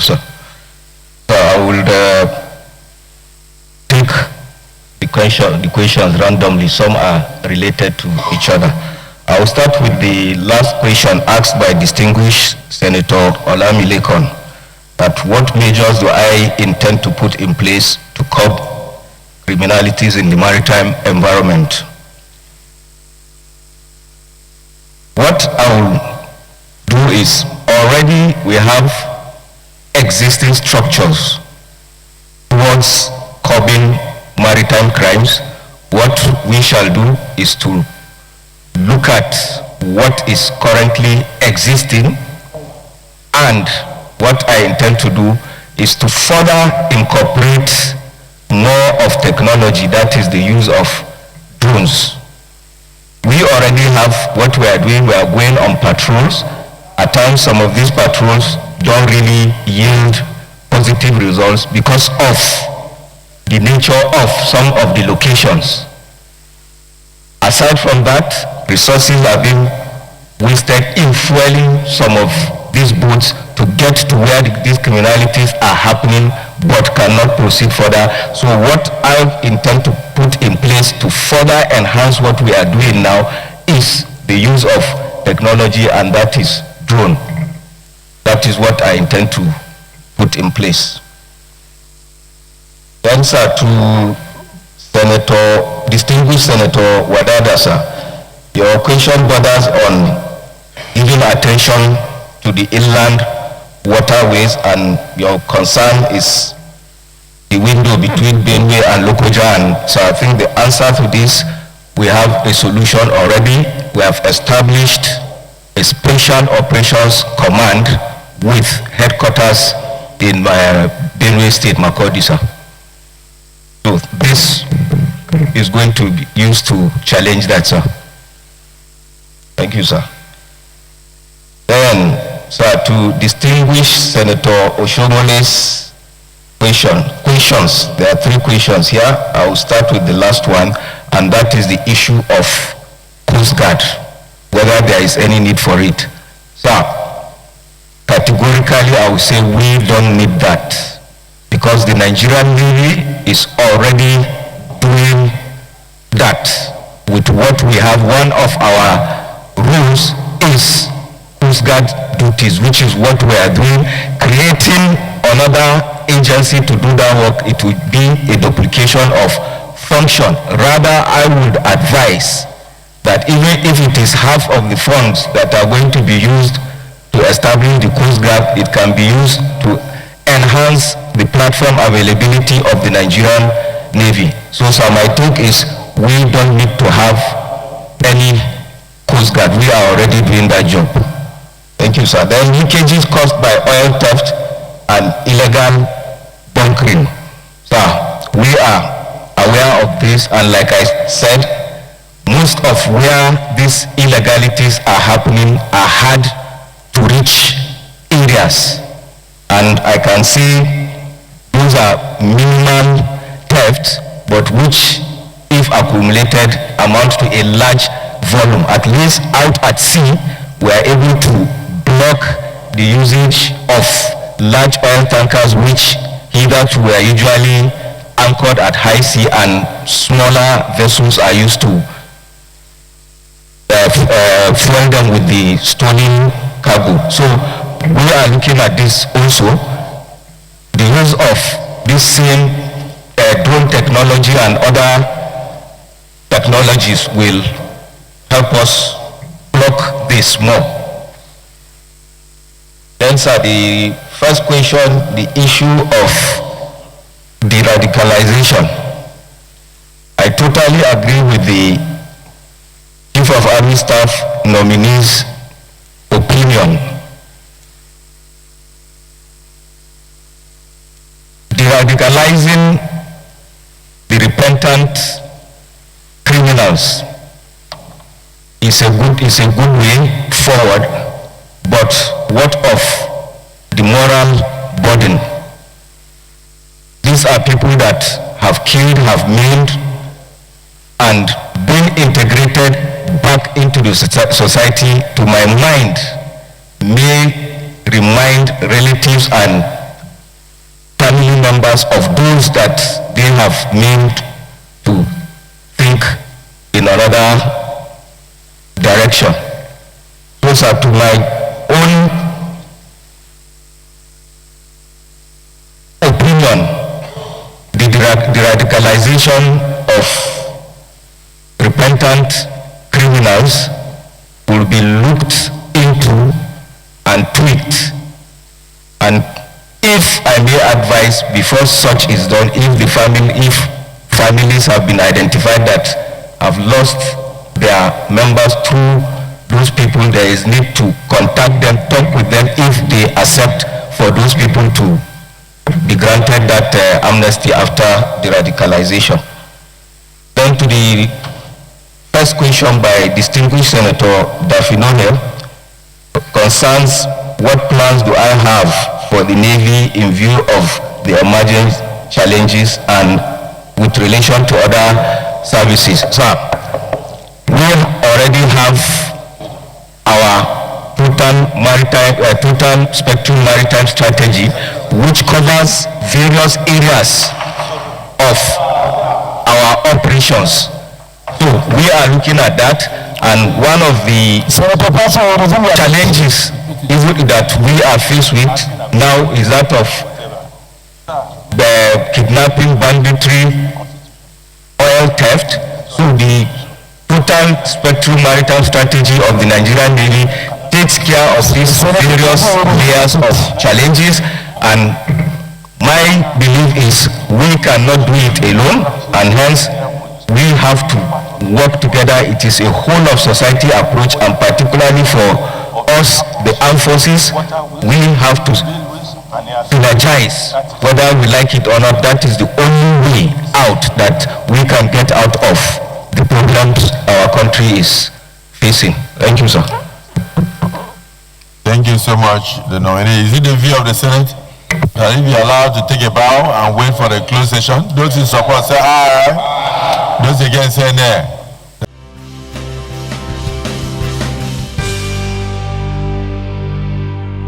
sir. So I will take the questions randomly. Some are related to each other. I will start with the last question asked by distinguished Senator Olamilekan, that what measures do I intend to put in place to curb criminalities in the maritime environment? What I will do is, already we have existing structures towards curbing maritime crimes. What we shall do is to look at what is currently existing, and what I intend to do is to further incorporate more of technology, that is the use of drones. We already have what we are doing. We are going on patrols. At times some of these patrols don't really yield positive results because of the nature of some of the locations. Aside from that, resources are being wasted in fueling some of these boats to get to where these criminalities are happening but cannot proceed further. So what I intend to put in place to further enhance what we are doing now is the use of technology, and that is drone. That is what I intend to put in place. The answer to distinguished Senator Wadada, sir, your question borders on giving attention to the inland waterways, and your concern is the window between Benue and Lokoja. And so I think the answer to this, we have a solution already. We have established a special operations command with headquarters in Benue State, Makurdi, sir. So this is going to be used to challenge that, sir. Thank you, sir. Then, sir, to distinguish Senator Oshomole's questions. There are 3 questions here. I will start with the last one, and that is the issue of Coast Guard, whether there is any need for it. Sir, categorically I will say we don't need that, because the Nigerian Navy is already doing that with what we have. One of our rules is Coast Guard duties, which is what we are doing. Creating another agency to do that work, it would be a duplication of function. Rather, I would advise that even if it is half of the funds that are going to be used to establish the Coast Guard, it can be used to enhance the platform availability of the Nigerian Navy. So my take is we don't need to have any Coast Guard. We are already doing that job. Thank you, sir. Then leakages caused by oil theft and illegal bunkering. Sir, we are aware of this, and like I said, most of where these illegalities are happening are hard to reach areas, and I can see those are minimal thefts, but which, if accumulated, amount to a large volume. At least out at sea, we are able to block the usage of large oil tankers, which hitherto were usually anchored at high sea, and smaller vessels are used to fuel them with the stolen cargo. So we are looking at this also. The use of this same drone technology and other technologies will help us block this more. Then, sir, the first question, the issue of de-radicalization. I totally agree with the Chief of Army Staff nominee's opinion. De-radicalizing the repentant criminals is a good way forward, but what of the moral burden? These are people that have killed, have maimed, and been integrated back into the society, to my mind, may remind relatives and family members of those that they have named to think in another direction. Those are to my own opinion, the radicalization of repentant criminals will be looked into and tweaked. And if I may advise, before such is done, if families have been identified that have lost their members through those people, there is need to contact them, talk with them if they accept for those people to be granted that amnesty after the radicalization. Then to the first question by distinguished Senator Dafinone concerns what plans do I have for the Navy in view of the emerging challenges and with relation to other services. So we already have our total spectrum maritime strategy, which covers various areas of our operations. So we are looking at that, and one of the challenges that we are faced with now is that of the kidnapping, banditry, oil theft. So the total spectrum maritime strategy of the Nigerian Navy takes care of these various layers of challenges, and my belief is we cannot do it alone, and hence we have to work together. It is a whole of society approach, and particularly for us, the armed forces, we have to synergize, whether we like it or not. That is the only way out that we can get out of the problems our country is facing. Thank you, sir. Thank you so much, the nominee. Is it the view of the Senate that if you're allowed to take a bow and wait for the closed session, those in support say aye, those against say nay?